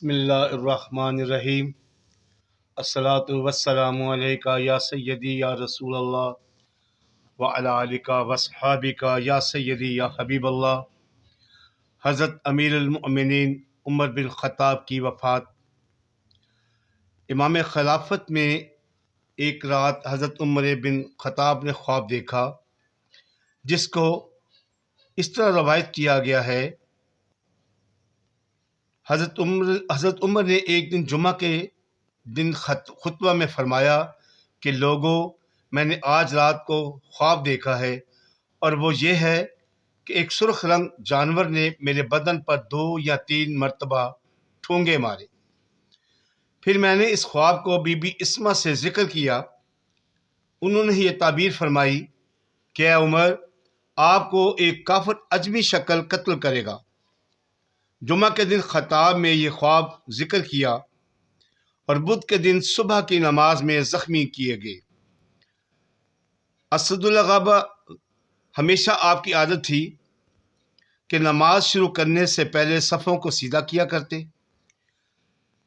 بسم اللہ الرحمن الرحیم۔ الصلاۃ والسلام علیکہ یا سیدی یا رسول اللہ وعلی آلک واصحابک یا سیدی یا حبیب اللہ۔ حضرت امیر المؤمنین عمر بن خطاب کی وفات۔ امام خلافت میں ایک رات حضرت عمر بن خطاب نے خواب دیکھا، جس کو اس طرح روایت کیا گیا ہے۔ حضرت عمر نے ایک دن جمعہ کے دن خطبہ میں فرمایا کہ لوگوں، میں نے آج رات کو خواب دیکھا ہے، اور وہ یہ ہے کہ ایک سرخ رنگ جانور نے میرے بدن پر 2 یا 3 مرتبہ ٹھونگے مارے۔ پھر میں نے اس خواب کو بی بی اسما سے ذکر کیا۔ انہوں نے یہ تعبیر فرمائی کہ اے عمر، آپ کو ایک کافر اجمی شکل قتل کرے گا۔ جمعہ کے دن خطاب میں یہ خواب ذکر کیا، اور بدھ کے دن صبح کی نماز میں زخمی کیے گئے۔ اسد اللہ غابہ ہمیشہ آپ کی عادت تھی کہ نماز شروع کرنے سے پہلے صفوں کو سیدھا کیا کرتے۔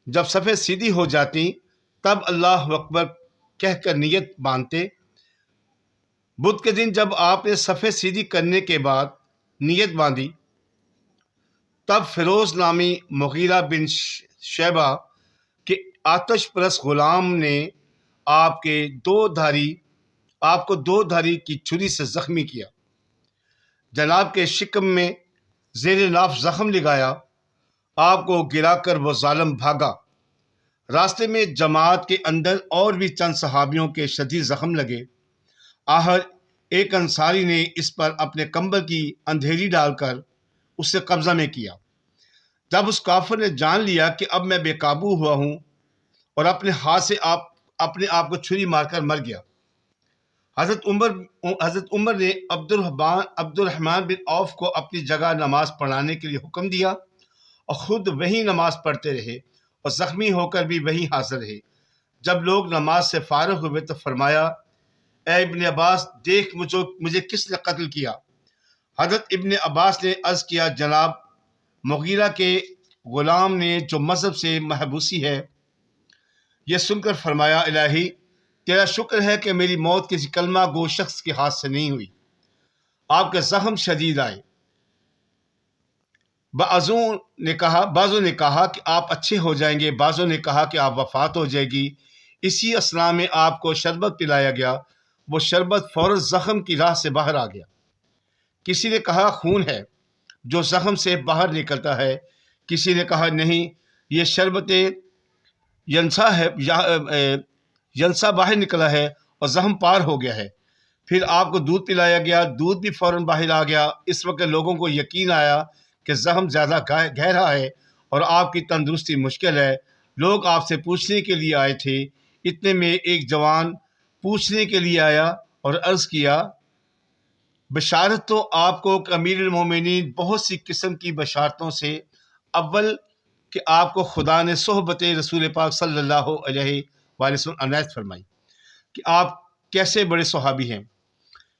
جب صفیں سیدھی ہو جاتی تب اللہ اکبر کہہ کر نیت باندھتے۔ بدھ کے دن جب آپ نے صفیں سیدھی کرنے کے بعد نیت باندھی، تب فیروز نامی مغیرہ بن شیبہ کے آتش پرست غلام نے آپ کو 2 دھاری کی چھری سے زخمی کیا۔ جناب کے شکم میں زیر ناف زخم لگایا، آپ کو گرا کر وہ ظالم بھاگا۔ راستے میں جماعت کے اندر اور بھی چند صحابیوں کے شدید زخم لگے۔ آخر ایک انصاری نے اس پر اپنے کمبل کی اندھیری ڈال کر اسے قبضہ میں کیا۔ جب اس کافر نے جان لیا کہ اب میں بے قابو ہوا ہوں، اور اپنے ہاتھ سے اپنے آپ کو چھری مار کر مر گیا، حضرت عمر نے عبد الرحمن بن عوف کو اپنی جگہ نماز پڑھانے کے لیے حکم دیا، اور خود وہی نماز پڑھتے رہے، اور زخمی ہو کر بھی وہی حاضر رہے۔ جب لوگ نماز سے فارغ ہوئے تو فرمایا، اے ابن عباس، دیکھ مجھے کس نے قتل کیا؟ حضرت ابن عباس نے عرض کیا، جناب، مغیرہ کے غلام نے جو مذہب سے محبوسی ہے۔ یہ سن کر فرمایا، الہی، تیرا شکر ہے کہ میری موت کسی کلمہ گو شخص کے ہاتھ سے نہیں ہوئی۔ آپ کے زخم شدید آئے۔ بعضوں نے کہا کہ آپ اچھے ہو جائیں گے، بعضوں نے کہا کہ آپ وفات ہو جائے گی۔ اسی اثناء میں آپ کو شربت پلایا گیا، وہ شربت فوراً زخم کی راہ سے باہر آ گیا۔ کسی نے کہا خون ہے جو زخم سے باہر نکلتا ہے، کسی نے کہا نہیں، یہ شربت ینسا باہر نکلا ہے اور زخم پار ہو گیا ہے۔ پھر آپ کو دودھ پلایا گیا، دودھ بھی فوراً باہر آ گیا۔ اس وقت لوگوں کو یقین آیا کہ زخم زیادہ گہرا ہے اور آپ کی تندرستی مشکل ہے۔ لوگ آپ سے پوچھنے کے لیے آئے تھے۔ اتنے میں ایک جوان پوچھنے کے لیے آیا اور عرض کیا، بشارت تو آپ کو کہ امیر المومنین بہت سی قسم کی بشارتوں سے، اول کہ آپ کو خدا نے صحبت رسول پاک صلی اللہ علیہ وآلہ وسلم عنایت فرمائی کہ آپ کیسے بڑے صحابی ہیں،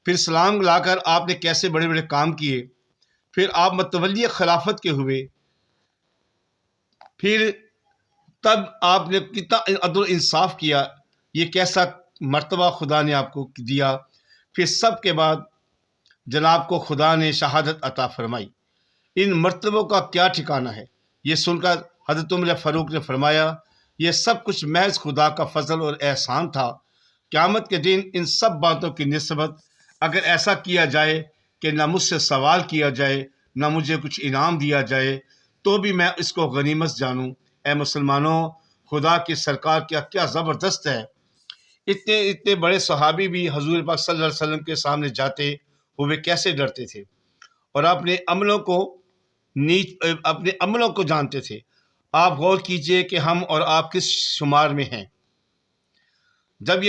پھر سلام لا کر آپ نے کیسے بڑے بڑے کام کیے، پھر آپ متولی خلافت کے ہوئے، پھر تب آپ نے کتنا عدل و انصاف کیا، یہ کیسا مرتبہ خدا نے آپ کو دیا، پھر سب کے بعد جناب کو خدا نے شہادت عطا فرمائی۔ ان مرتبوں کا کیا ٹھکانہ ہے؟ یہ سن کر حضرت عمر فاروق نے فرمایا، یہ سب کچھ محض خدا کا فضل اور احسان تھا۔ قیامت کے دن ان سب باتوں کی نسبت اگر ایسا کیا جائے کہ نہ مجھ سے سوال کیا جائے، نہ مجھے کچھ انعام دیا جائے، تو بھی میں اس کو غنیمت جانوں۔ اے مسلمانوں، خدا کی سرکار کیا زبردست ہے۔ اتنے بڑے صحابی بھی حضور پاک صلی اللہ علیہ وسلم کے سامنے جاتے ہوئے کیسے ڈرتے تھے، اور اپنے عملوں کو جانتے تھے۔ آپ غور کیجئے کہ ہم اور آپ کس شمار میں ہیں۔ جب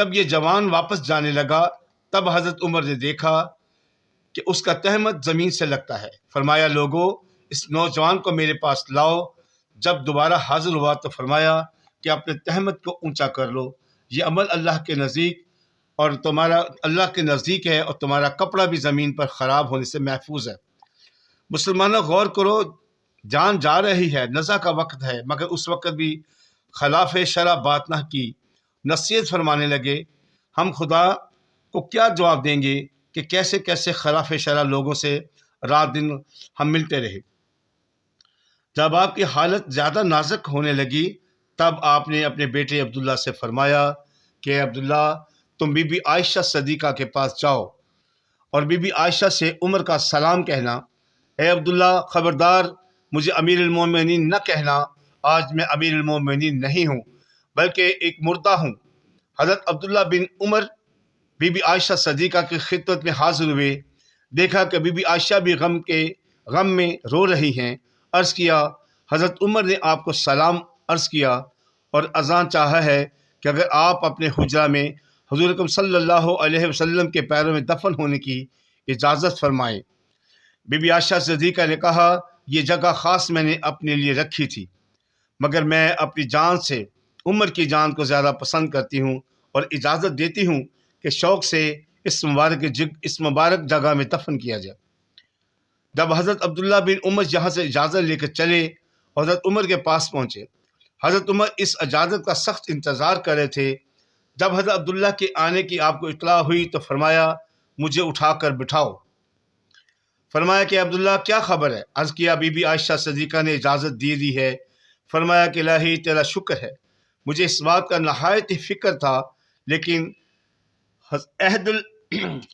یہ جوان واپس جانے لگا تب حضرت عمر نے دیکھا کہ اس کا تہمت زمین سے لگتا ہے۔ فرمایا، لوگوں، اس نوجوان کو میرے پاس لاؤ۔ جب دوبارہ حاضر ہوا تو فرمایا کہ اپنے تہمت کو اونچا کر لو، یہ عمل اللہ کے نزدیک ہے، اور تمہارا کپڑا بھی زمین پر خراب ہونے سے محفوظ ہے۔ مسلمانوں، غور کرو، جان جا رہی ہے، نزع کا وقت ہے، مگر اس وقت بھی خلاف شرع بات نہ کی، نصیحت فرمانے لگے۔ ہم خدا کو کیا جواب دیں گے کہ کیسے کیسے خلاف شرع لوگوں سے رات دن ہم ملتے رہے۔ جب آپ کی حالت زیادہ نازک ہونے لگی تب آپ نے اپنے بیٹے عبداللہ سے فرمایا کہ عبداللہ، تم بی بی عائشہ صدیقہ کے پاس جاؤ اور بی بی عائشہ سے عمر کا سلام کہنا۔ اے عبداللہ، خبردار مجھے امیر المومنین نہ کہنا، آج میں امیر المومنین نہیں ہوں بلکہ ایک مردہ ہوں۔ حضرت عبداللہ بن عمر بی بی عائشہ صدیقہ کی خدمت میں حاضر ہوئے، دیکھا کہ بی بی عائشہ بھی غم میں رو رہی ہیں۔ عرض کیا، حضرت عمر نے آپ کو سلام عرض کیا اور اذان چاہا ہے کہ اگر آپ اپنے حجرہ میں حضور اکرم صلی اللہ علیہ وسلم کے پیروں میں دفن ہونے کی اجازت فرمائیں۔ بی بی عائشہ صدیقہ نے کہا، یہ جگہ خاص میں نے اپنے لیے رکھی تھی، مگر میں اپنی جان سے عمر کی جان کو زیادہ پسند کرتی ہوں اور اجازت دیتی ہوں کہ شوق سے اس مبارک جگہ میں دفن کیا جائے۔ جب حضرت عبداللہ بن عمر یہاں سے اجازت لے کر چلے، حضرت عمر کے پاس پہنچے۔ حضرت عمر اس اجازت کا سخت انتظار کر رہے تھے۔ جب حضرت عبداللہ کے آنے کی آپ کو اطلاع ہوئی تو فرمایا، مجھے اٹھا کر بٹھاؤ۔ فرمایا کہ عبداللہ کیا خبر ہے؟ عرض کیا، بی بی عائشہ صدیقہ نے اجازت دے دی ہے۔ فرمایا کہ الہی تیرا شکر ہے، مجھے اس بات کا نہایت ہی فکر تھا، لیکن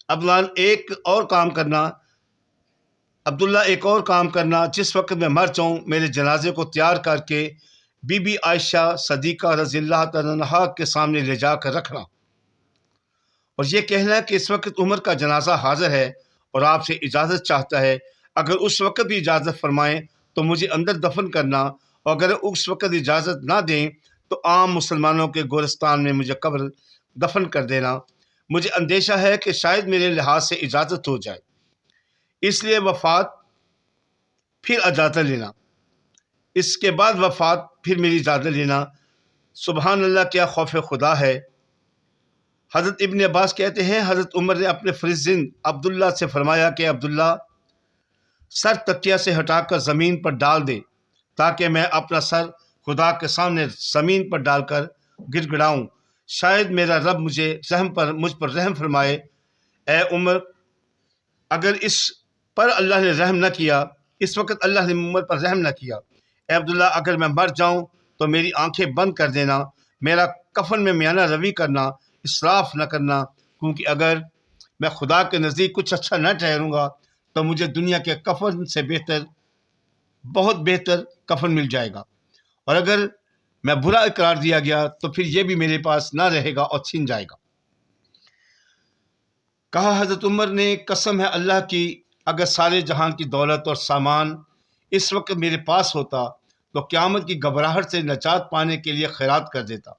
عبداللہ ایک اور کام کرنا، جس وقت میں مر جاؤں میرے جنازے کو تیار کر کے بی بی عائشہ صدیقہ رضی اللہ تعالیٰ عنہا کے سامنے لے جا کر رکھنا، اور یہ کہنا کہ اس وقت عمر کا جنازہ حاضر ہے اور آپ سے اجازت چاہتا ہے، اگر اس وقت بھی اجازت فرمائیں تو مجھے اندر دفن کرنا، اور اگر اس وقت اجازت نہ دیں تو عام مسلمانوں کے گورستان میں مجھے قبر دفن کر دینا۔ مجھے اندیشہ ہے کہ شاید میرے لحاظ سے اجازت ہو جائے، اس لیے پھر اجازت لینا، اس کے بعد وفات پھر میری اجازت لینا۔ سبحان اللہ، کیا خوف خدا ہے۔ حضرت ابن عباس کہتے ہیں، حضرت عمر نے اپنے فرزند عبداللہ سے فرمایا کہ عبداللہ، سر تکیہ سے ہٹا کر زمین پر ڈال دے تاکہ میں اپنا سر خدا کے سامنے زمین پر ڈال کر گڑ گڑاؤں، شاید میرا رب مجھ پر رحم فرمائے۔ اے عمر، اگر اس پر اللہ نے رحم نہ کیا، اس وقت اللہ نے عمر پر رحم نہ کیا، اے عبداللہ، اگر میں مر جاؤں تو میری آنکھیں بند کر دینا، میرا کفن میں میانہ روی کرنا، اسراف نہ کرنا، کیونکہ اگر میں خدا کے نزدیک کچھ اچھا نہ ٹھہروں گا تو مجھے دنیا کے کفن سے بہت بہتر کفن مل جائے گا، اور اگر میں برا اقرار دیا گیا تو پھر یہ بھی میرے پاس نہ رہے گا اور چھن جائے گا۔ کہا حضرت عمر نے، قسم ہے اللہ کی، اگر سارے جہان کی دولت اور سامان اس وقت میرے پاس ہوتا تو قیامت کی گھبراہٹ سے نجات پانے کے لیے خیرات کر دیتا۔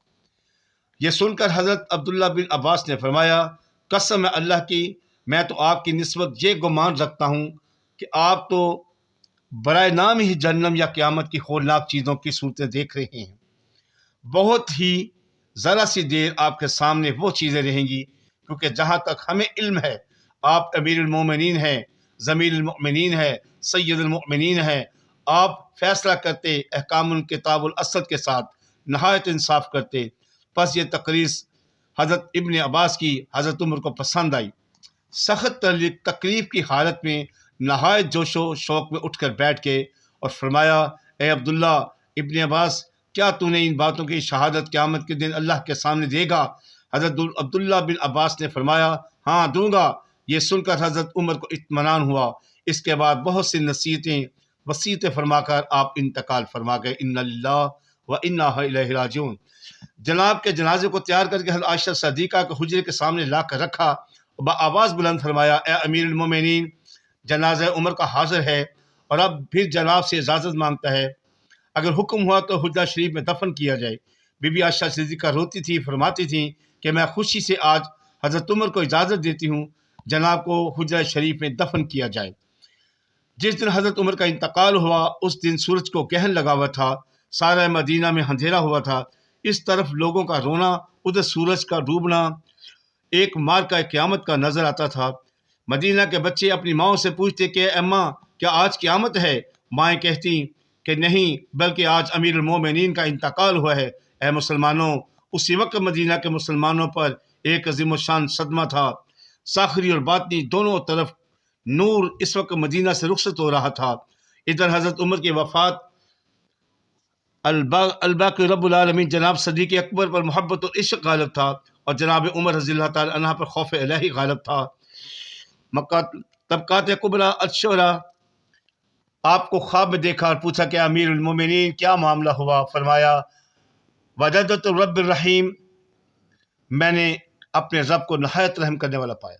یہ سن کر حضرت عبداللہ بن عباس نے فرمایا، قسم ہے اللہ کی، میں تو آپ کی نسبت یہ گمان رکھتا ہوں کہ آپ تو برائے نام ہی جہنم یا قیامت کی ہولناک چیزوں کی صورتیں دیکھ رہے ہیں۔ بہت ہی ذرا سی دیر آپ کے سامنے وہ چیزیں رہیں گی، کیونکہ جہاں تک ہمیں علم ہے آپ امیر المومنین ہیں، ضمیر المؤمنین ہیں، سید المؤمنین ہیں، آپ فیصلہ کرتے، احکام الکتاب الاسد کے ساتھ نہایت انصاف کرتے۔ پس یہ تقریر حضرت ابن عباس کی حضرت عمر کو پسند آئی۔ سخت تکلیف کی حالت میں نہایت جوش و شوق میں اٹھ کر بیٹھ کے اور فرمایا، اے عبداللہ ابن عباس، کیا تو نے ان باتوں کی شہادت قیامت کے دن اللہ کے سامنے دے گا؟ حضرت عبداللہ بن عباس نے فرمایا، ہاں دوں گا۔ یہ سن کر حضرت عمر کو اطمینان ہوا۔ اس کے بعد بہت سی وصیتیں فرما کر آپ انتقال فرما گئے۔ انا للہ و انا الیہ راجعون۔ جناب کے جنازے کو تیار کر کے حضرت عائشہ صدیقہ کے حجرے کے سامنے لا کر رکھا، آواز بلند فرمایا، اے امیر المومنین، جنازہ عمر کا حاضر ہے اور اب پھر جناب سے اجازت مانگتا ہے، اگر حکم ہوا تو حجرہ شریف میں دفن کیا جائے۔ بی بی عائشہ صدیقہ روتی تھی، فرماتی تھیں کہ میں خوشی سے آج حضرت عمر کو اجازت دیتی ہوں جناب کو حجرہ شریف میں دفن کیا جائے۔ جس دن حضرت عمر کا انتقال ہوا اس دن سورج کو گہن لگا ہوا تھا، سارا مدینہ میں اندھیرا ہوا تھا، اس طرف لوگوں کا رونا، ادھر سورج کا ڈوبنا ایک مارکہ قیامت کا نظر آتا تھا۔ مدینہ کے بچے اپنی ماؤں سے پوچھتے کہ اماں کیا آج قیامت ہے؟ مائیں کہتی کہ نہیں بلکہ آج امیر المومنین کا انتقال ہوا ہے۔ اے مسلمانوں، اسی وقت مدینہ کے مسلمانوں پر ایک عظیم الشان صدمہ تھا۔ ظاہری اور باطنی دونوں طرف نور اس وقت مدینہ سے رخصت ہو رہا تھا۔ ادھر حضرت عمر کی وفات، الباقی رب العالمین جناب صدیق اکبر پر محبت اور عشق غالب تھا، اور جناب عمر رضی اللہ تعالی عنہ پر خوف الہی غالب تھا۔ طبقات کبریٰ الشعراء آپ کو خواب میں دیکھا اور پوچھا کہ امیر المومنین کیا معاملہ ہوا؟ فرمایا وجدت رب الرحیم، میں نے اپنے رب کو نہایت رحم کرنے والا پایا۔